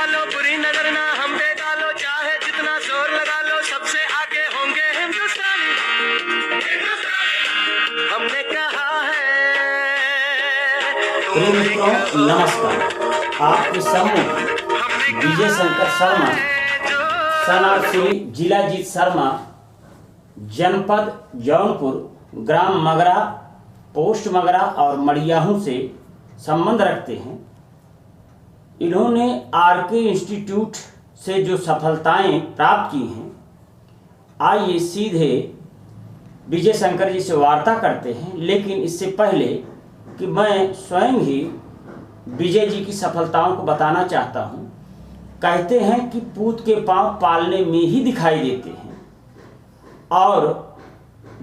लो, बुरी नजर ना हम पे डालो, चाहे जितना जोर लगा लो, सबसे आगे होंगे हिंदुस्तानी। हमने कहा है प्रिय मित्रों नमस्कार। आपके सम्मुख विजय शंकर शर्मा सना श्री जिलाजीत शर्मा, जनपद जौनपुर, ग्राम मगरा, पोस्ट मगरा और मड़ियाहू से संबंध रखते हैं। इन्होंने आरके इंस्टीट्यूट से जो सफलताएं प्राप्त की हैं, आइए सीधे विजय शंकर जी से वार्ता करते हैं। लेकिन इससे पहले कि मैं स्वयं ही विजय जी की सफलताओं को बताना चाहता हूं। कहते हैं कि पूत के पांव पालने में ही दिखाई देते हैं और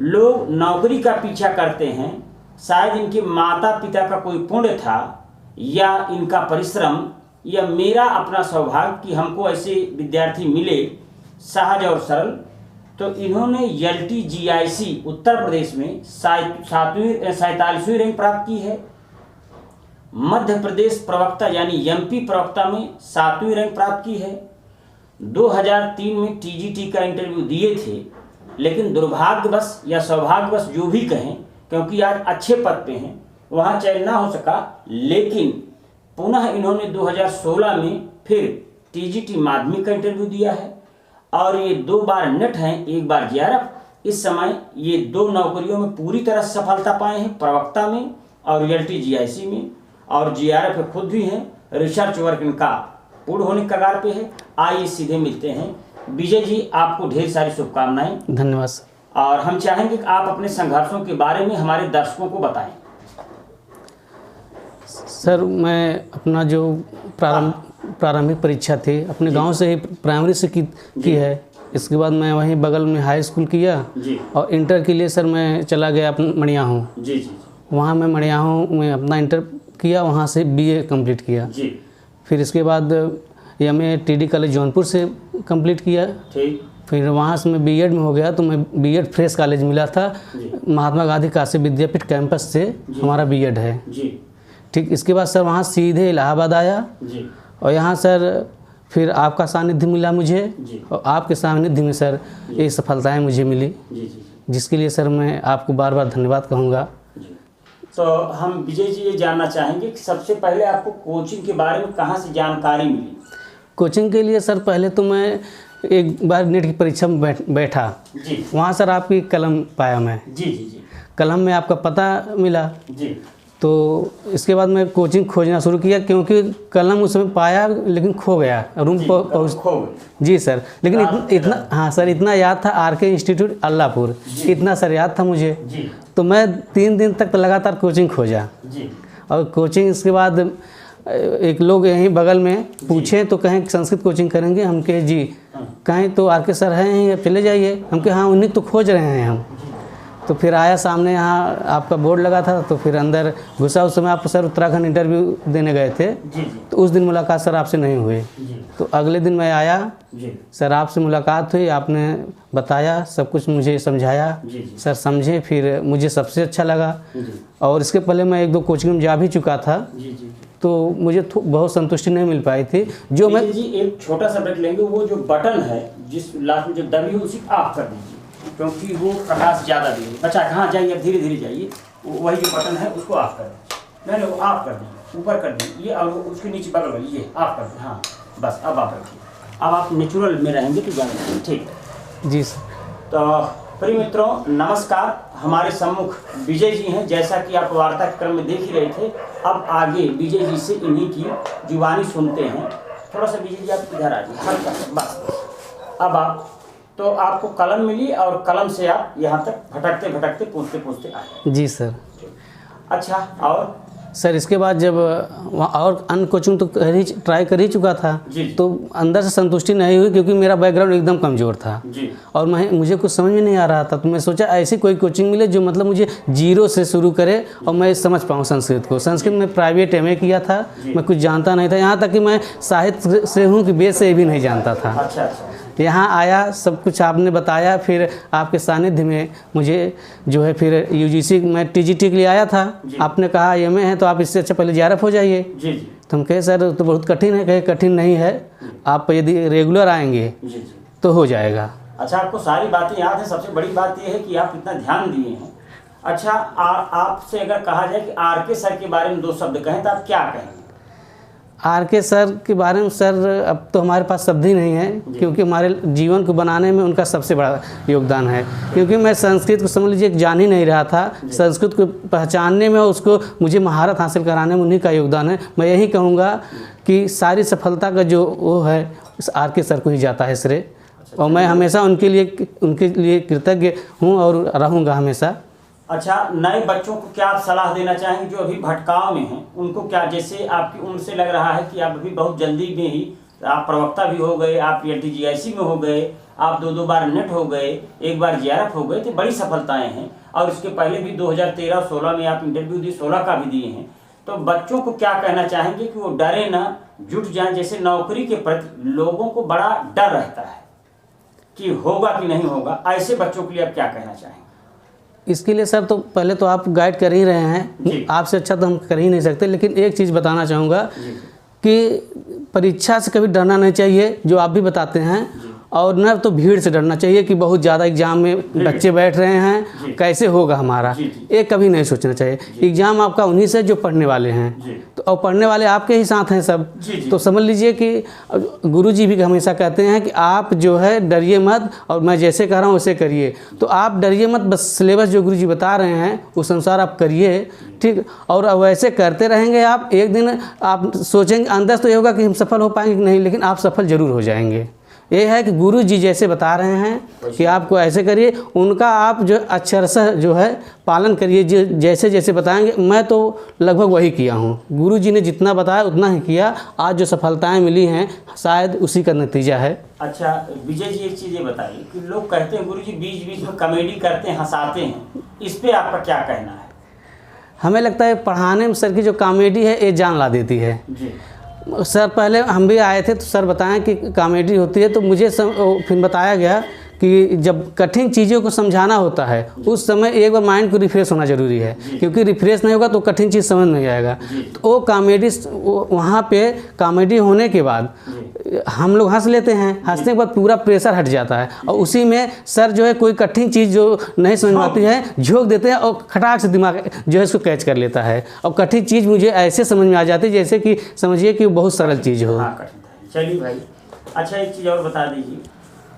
लोग नौकरी का पीछा करते हैं। शायद इनके माता पिता का कोई पुण्य था या इनका परिश्रम या मेरा अपना सौभाग्य कि हमको ऐसे विद्यार्थी मिले सहज और सरल। तो इन्होंने LTGIC उत्तर प्रदेश में 47वीं रैंक प्राप्त की है। मध्य प्रदेश प्रवक्ता यानी MP प्रवक्ता में 7वीं रैंक प्राप्त की है। 2003 में TGT का इंटरव्यू दिए थे, लेकिन दुर्भाग्यवश या सौभाग्यवश जो भी कहें, क्योंकि आज अच्छे पद पे हैं, वहाँ चयन ना हो सका। लेकिन पुनः इन्होंने 2016 में फिर TGT माध्यमिक का इंटरव्यू दिया है और ये 2 बार नेट हैं, 1 बार JRF। इस समय ये 2 नौकरियों में पूरी तरह सफलता पाए हैं, प्रवक्ता में और LTGIC में, और JRF खुद भी हैं। रिसर्च वर्क इनका पूर्ण होने के कगार पे है। आइए सीधे मिलते हैं। विजय जी, आपको ढेर सारी शुभकामनाएं। धन्यवाद सर। और हम चाहेंगे कि आप अपने संघर्षों के बारे में हमारे दर्शकों को बताएं। सर, मैं अपना जो प्रारंभिक परीक्षा थी अपने गांव से ही प्राइमरी से की है। इसके बाद मैं वहीं बगल में हाई स्कूल किया जी। और इंटर के लिए सर मैं चला गया अपना मड़ियाहू। जी जी। वहाँ मैं मड़ियाहू में अपना इंटर किया, वहाँ से BA कंप्लीट किया। जी। फिर इसके बाद MA TD कॉलेज जौनपुर से कंप्लीट किया। ठीक। फिर वहाँ से मैं B.Ed में हो गया, तो मैं B.Ed फ्रेश कॉलेज मिला था, महात्मा गांधी काशी विद्यापीठ कैंपस से हमारा B.Ed है जी। ठीक। इसके बाद सर वहाँ सीधे इलाहाबाद आया जी। और यहाँ सर फिर आपका सानिध्य मिला मुझे जी। और आपके सानिध्य में सर ये सफलताएं मुझे मिली, जी जी। जिसके लिए सर मैं आपको बार बार धन्यवाद कहूँगा। तो हम विजय जी ये जानना चाहेंगे कि सबसे पहले आपको कोचिंग के बारे में कहाँ से जानकारी मिली? कोचिंग के लिए सर पहले तो मैं एक बार नेट की परीक्षा में बैठा जी। वहाँ सर आपकी कलम पाया मैं। जी जी जी। कलम में आपका पता मिला। जी। तो इसके बाद मैं कोचिंग खोजना शुरू किया, क्योंकि कलम उसमें पाया लेकिन खो गया रूम पहुँच। खो गए। जी सर, लेकिन इतना हाँ सर, इतना याद था आरके इंस्टीट्यूट अल्लाहपुर, इतना सर याद था मुझे। जी। तो मैं 3 दिन तक लगातार कोचिंग खोजा। जी। और कोचिंग इसके बाद एक लोग यहीं बगल में पूछे तो कहें संस्कृत कोचिंग करेंगे। हम कहे जी। कहें तो आरके सर हैं, चले जाइए। हम कहे हाँ, उन्हीं तो खोज रहे हैं हम। तो फिर आया सामने, यहाँ आपका बोर्ड लगा था, तो फिर अंदर घुसा। उस समय आप सर उत्तराखंड इंटरव्यू देने गए थे। जी जी। तो उस दिन मुलाकात सर आपसे नहीं हुई। तो अगले दिन मैं आया जी। सर, आपसे मुलाकात हुई, आपने बताया सब कुछ, मुझे समझाया। जी। सर समझे, फिर मुझे सबसे अच्छा लगा। जी। और इसके पहले मैं 1-2 कोचिंग में जा भी चुका था। जी जी। तो मुझे बहुत संतुष्टि नहीं मिल पाई थी। जो मैं जी एक छोटा सा ब्रेक लेंगे। वो जो बटन है जिस लास्ट में जो दबी है उसी ऑफ कर दीजिए, क्योंकि वो प्रकाश ज़्यादा दे रही है। बच्चा कहाँ जाइए, धीरे धीरे जाइए। वही जो बटन है उसको ऑफ कर दीजिए। नहीं वो ऑफ कर दीजिए, ऊपर कर दीजिए ये, और उसके नीचे बगल वाली ये ऑफ कर दीजिए। हाँ बस, अब आप रखिए। अब आप नेचुरल में रहेंगे तो ज़्यादा ठीक है। जी सर। तो प्रिय मित्रों नमस्कार। हमारे सम्मुख विजय जी हैं, जैसा कि आप वार्ता के क्रम में देख ही रहे थे। अब आगे विजय जी से इन्हीं की जुबानी सुनते हैं। थोड़ा सा विजय जी आप इधर आ जाइए, हल्का सा, बस। अब आप तो आपको कलम मिली और कलम से आप यहाँ तक भटकते भटकते पूछते आए। जी सर। अच्छा, और सर इसके बाद जब वहाँ और अन्य कोचिंग तो ट्राई कर ही चुका था, तो अंदर से संतुष्टि नहीं हुई, क्योंकि मेरा बैकग्राउंड एकदम कमज़ोर था जी। और मुझे कुछ समझ में नहीं आ रहा था। तो मैं सोचा ऐसी कोई कोचिंग मिले जो मतलब मुझे 0 से शुरू करे और मैं समझ पाऊँ संस्कृत को। संस्कृत में प्राइवेट MA किया था, मैं कुछ जानता नहीं था। यहाँ तक कि मैं साहित्य से हूँ कि वेद से भी नहीं जानता था। अच्छा अच्छा। यहाँ आया, सब कुछ आपने बताया, फिर आपके सानिध्य में मुझे जो है फिर UGC मैं TGT के लिए आया था। आपने कहा MA है तो आप इससे अच्छा पहले JRF हो जाइए। जी जी। तो हम कहे सर तो बहुत कठिन है। कहे कठिन नहीं है, आप यदि रेगुलर आएंगे जी जी। तो हो जाएगा। अच्छा, आपको सारी बातें याद है। सबसे बड़ी बात यह है कि आप इतना ध्यान दिए हैं। अच्छा, आपसे अगर कहा जाए कि आर.के. सर के बारे में 2 शब्द कहें तो आप क्या कहेंगे? आर.के. सर के बारे में सर अब तो हमारे पास शब्द ही नहीं है, क्योंकि हमारे जीवन को बनाने में उनका सबसे बड़ा योगदान है। क्योंकि मैं संस्कृत को समझ लीजिए जान ही नहीं रहा था, संस्कृत को पहचानने में, उसको मुझे महारत हासिल कराने में उन्हीं का योगदान है। मैं यही कहूँगा कि सारी सफलता का जो वो है इस आर.के. सर को ही जाता है श्रेय, और मैं हमेशा उनके लिए कृतज्ञ हूँ और रहूँगा हमेशा। अच्छा, नए बच्चों को क्या आप सलाह देना चाहेंगे जो अभी भटकाव में हैं? उनको क्या, जैसे आपकी उम्र से लग रहा है कि आप अभी बहुत जल्दी में ही आप प्रवक्ता भी हो गए, आप PLTGIC में हो गए, आप 2 बार नेट हो गए, 1 बार JRF हो गए, तो बड़ी सफलताएं हैं। और इसके पहले भी 2013-16 में आप इंटरव्यू दिए, 16 का भी दिए हैं। तो बच्चों को क्या कहना चाहेंगे कि वो डरे ना, जुट जाएं? जैसे नौकरी के प्रति लोगों को बड़ा डर रहता है कि होगा कि नहीं होगा, ऐसे बच्चों के लिए आप क्या कहना चाहेंगे? इसके लिए सर तो पहले तो आप गाइड कर ही रहे हैं, आपसे अच्छा तो हम कर ही नहीं सकते। लेकिन एक चीज़ बताना चाहूँगा कि परीक्षा से कभी डरना नहीं चाहिए, जो आप भी बताते हैं, और न तो भीड़ से डरना चाहिए कि बहुत ज़्यादा एग्ज़ाम में बच्चे बैठ रहे हैं, कैसे होगा हमारा, ये कभी नहीं सोचना चाहिए। एग्ज़ाम आपका उन्हीं से जो पढ़ने वाले हैं, तो और पढ़ने वाले आपके ही साथ हैं सब। तो समझ लीजिए कि गुरुजी भी हमेशा कहते हैं कि आप जो है डरिए मत, और मैं जैसे कह रहा हूँ वैसे करिए। तो आप डरिए मत, बस सिलेबस जो गुरुजी बता रहे हैं उस अनुसार आप करिए, ठीक। और वैसे करते रहेंगे आप, एक दिन आप सोचेंगे, अंदर तो ये होगा कि हम सफल हो पाएंगे कि नहीं, लेकिन आप सफल ज़रूर हो जाएंगे। ये है कि गुरु जी जैसे बता रहे हैं कि आपको ऐसे करिए, उनका आप जो अक्षरशः जो है पालन करिए, जो जैसे जैसे बताएंगे। मैं तो लगभग वही किया हूँ, गुरु जी ने जितना बताया उतना ही किया। आज जो सफलताएं मिली हैं शायद उसी का नतीजा है। अच्छा विजय जी, एक चीज़ ये बताइए कि लोग कहते हैं गुरु जी बीच बीच में कॉमेडी करते हैं, हंसाते हैं, इस पर आपका क्या कहना है? हमें लगता है पढ़ाने में सर की जो कॉमेडी है ये जान ला देती है जी। सर पहले हम भी आए थे तो सर बताएं कि कॉमेडी होती है, तो मुझे फिर बताया गया कि जब कठिन चीज़ों को समझाना होता है उस समय एक बार माइंड को रिफ्रेश होना ज़रूरी है, क्योंकि रिफ्रेश नहीं होगा तो कठिन चीज़ समझ नहीं आएगा। तो वो कॉमेडी, वहाँ पे कॉमेडी होने के बाद हम लोग हंस लेते हैं, हंसने के बाद पूरा प्रेशर हट जाता है, और उसी में सर जो है कोई कठिन चीज़ जो नहीं समझ में आती है झोंक देते हैं, और खटाक से दिमाग जो है इसको कैच कर लेता है, और कठिन चीज़ मुझे ऐसे समझ में आ जाती है जैसे कि समझिए कि बहुत सरल चीज़ हो। चलिए भाई, अच्छा एक चीज़ और बता दीजिए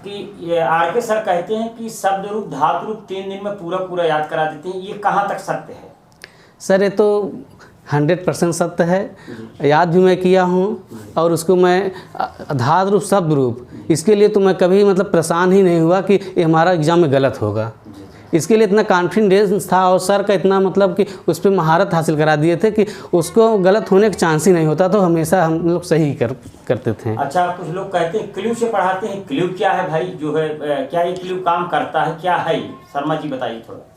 कि ये आर.के. सर कहते हैं कि शब्द रूप धातु रूप 3 दिन में पूरा याद करा देते हैं, ये कहाँ तक सत्य है? सर ये तो 100% सत्य है, याद भी मैं किया हूँ, और उसको मैं धातु रूप शब्द रूप, इसके लिए तो मैं कभी मतलब परेशान ही नहीं हुआ कि ये हमारा एग्ज़ाम में गलत होगा। इसके लिए इतना कॉन्फिडेंस था, और सर का इतना मतलब कि उस पर महारत हासिल करा दिए थे कि उसको गलत होने का चांस ही नहीं होता, तो हमेशा हम लोग सही करते थे। अच्छा, कुछ लोग कहते हैं क्ल्यू से पढ़ाते हैं, क्ल्यू क्या है भाई जो है, क्या ये क्ल्यू काम करता है, क्या है? शर्मा जी बताइए थोड़ा।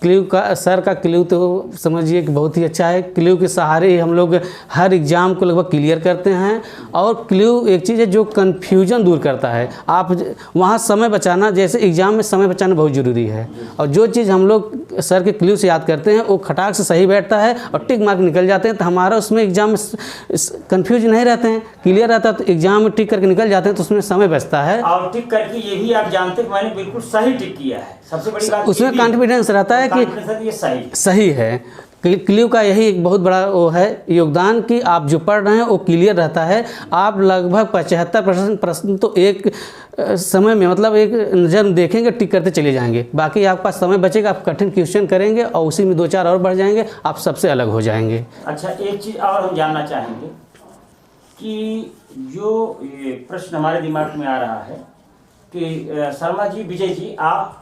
क्ल्यू का, सर का क्ल्यू तो समझिए कि बहुत ही अच्छा है। क्ल्यू के सहारे ही हम लोग हर एग्ज़ाम को लगभग क्लियर करते हैं, और क्ल्यू एक चीज़ है जो कन्फ्यूजन दूर करता है। आप वहाँ समय बचाना, जैसे एग्ज़ाम में समय बचाना बहुत ज़रूरी है, और जो चीज़ हम लोग सर के क्ल्यू से याद करते हैं वो खटाक से सही बैठता है और टिक मार्क निकल जाते हैं, तो हमारा उसमें एग्ज़ाम में कन्फ्यूज नहीं रहते हैं, क्लियर रहता है, तो एग्ज़ाम में टिक करके निकल जाते हैं, तो उसमें समय बचता है। और टिक करके ये भी आप जानते हैं मैंने बिल्कुल सही टिक किया है, सबसे बड़ी बात उसमें कॉन्फिडेंस रहता है कि ये सही है। क्ल्यू का यही एक बहुत बड़ा वो है योगदान कि आप जो पढ़ रहे हैं वो क्लियर रहता है। आप लगभग 75% प्रश्न तो एक समय में मतलब एक नज़र देखेंगे, टिक करते चले जाएंगे, बाकी आपके पास समय बचेगा, आप कठिन क्वेश्चन करेंगे और उसी में 2-4 और बढ़ जाएंगे, आप सबसे अलग हो जाएंगे। अच्छा, एक चीज़ और हम जानना चाहेंगे कि जो ये प्रश्न हमारे दिमाग में आ रहा है कि शर्मा जी, विजय जी, आप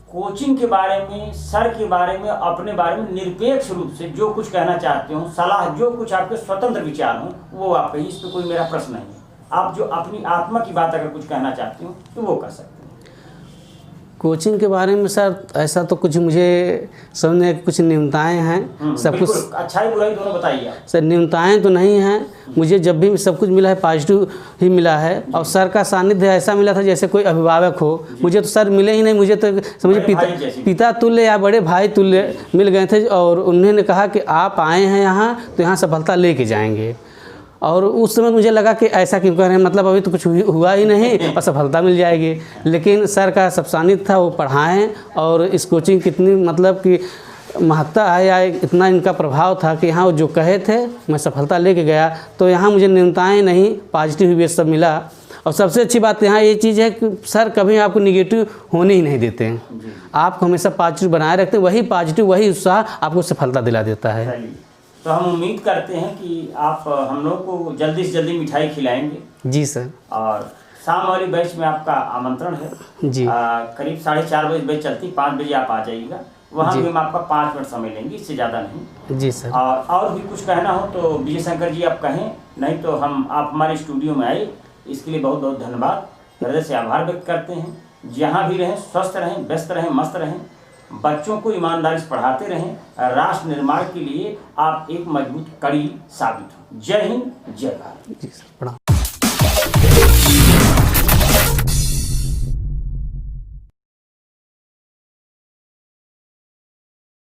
कोचिंग के बारे में, सर के बारे में, अपने बारे में निरपेक्ष रूप से जो कुछ कहना चाहते हो, सलाह, जो कुछ आपके स्वतंत्र विचार हो वो आप कहिए, इस पर कोई मेरा प्रश्न नहीं है। आप जो अपनी आत्मा की बात अगर कुछ कहना चाहते हो तो वो कर सकते हैं। कोचिंग के बारे में सर ऐसा तो कुछ मुझे समझने कुछ न्यूनताएं हैं, सब कुछ अच्छाई बुराई दोनों बताइए आप। सर न्यूनताएं तो नहीं हैं, मुझे जब भी सब कुछ मिला है पॉजिटिव ही मिला है, और सर का सानिध्य ऐसा मिला था जैसे कोई अभिभावक हो। मुझे तो सर मिले ही नहीं, मुझे तो समझिए पिता तुल्य या बड़े भाई तुल्य मिल गए थे, और उन्होंने कहा कि आप आए हैं यहाँ तो यहाँ सफलता लेके जाएंगे। और उस समय मुझे लगा कि ऐसा क्यों कर रहे हैं, मतलब अभी तो कुछ हुआ ही नहीं और सफलता मिल जाएगी। लेकिन सर का सब सानिध्य था, वो पढ़ाएं और इस कोचिंग कितनी मतलब कि महत्ता आया, इतना इनका प्रभाव था कि यहाँ वो जो कहे थे मैं सफलता लेके गया। तो यहाँ मुझे न्यूनताएँ नहीं, पॉजिटिव भी सब मिला। और सबसे अच्छी बात यहाँ ये चीज़ है कि सर कभी आपको निगेटिव होने ही नहीं देते हैं, आपको हमेशा पॉजिटिव बनाए रखते हैं। वही पॉजिटिव, वही उत्साह आपको सफलता दिला देता है। तो हम उम्मीद करते हैं कि आप हम लोग को जल्दी से जल्दी मिठाई खिलाएंगे। जी सर। और शाम वाली बैच में आपका आमंत्रण है जी। करीब 4:30 बजे बैच चलती, 5 बजे आप आ जाइएगा। वहाँ भी हम आपका 5 मिनट समय लेंगे, इससे ज़्यादा नहीं। जी सर। और भी कुछ कहना हो तो विजय शंकर जी आप कहें, नहीं तो आप हमारे स्टूडियो में आए, इसके लिए बहुत बहुत धन्यवाद, हृदय से आभार व्यक्त करते हैं। जहाँ भी रहें स्वस्थ रहें, व्यस्त रहें, मस्त रहें, बच्चों को ईमानदारी से पढ़ाते रहें। राष्ट्र निर्माण के लिए आप एक मजबूत कड़ी साबित हो। जय हिंद, जय भारत। जी सर, प्रणाम।